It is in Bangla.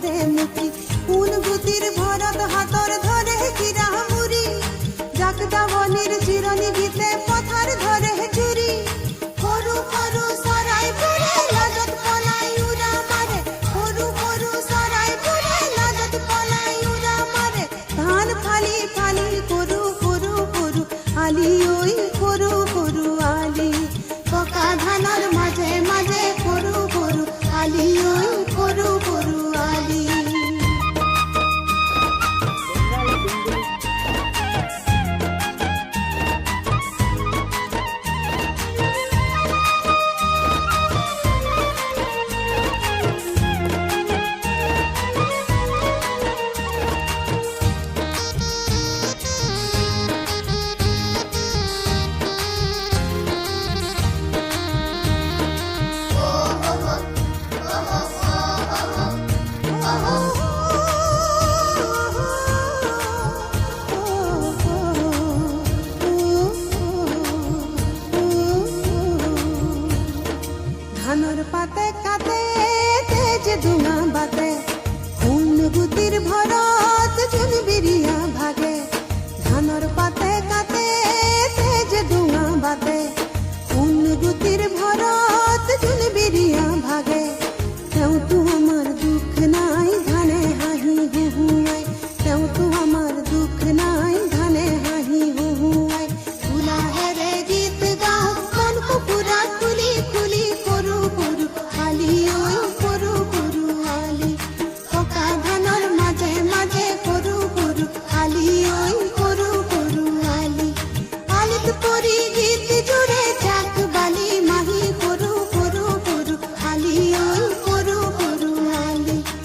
ধরে মুখি কোন গুতির ভরত হাতর ধরে কিরা মুড়ি যাক দাবনির চিরনি গীতে পথার ধরে চুরি সরু সরু সরাই পড়ে লাজত পলাই উড়া মারে সরু সরু সরাই পড়ে লাজত পলাই উড়া মারে ধান ফালি ফালি করু করু করু আলি ওই করু করু আলি পকা ধানর মাঝে মাঝে করু করু আলি ওই করু করু আলি ধানর পাতে কাতে তেজ ধুমা বাতে কোন গুতির ভরা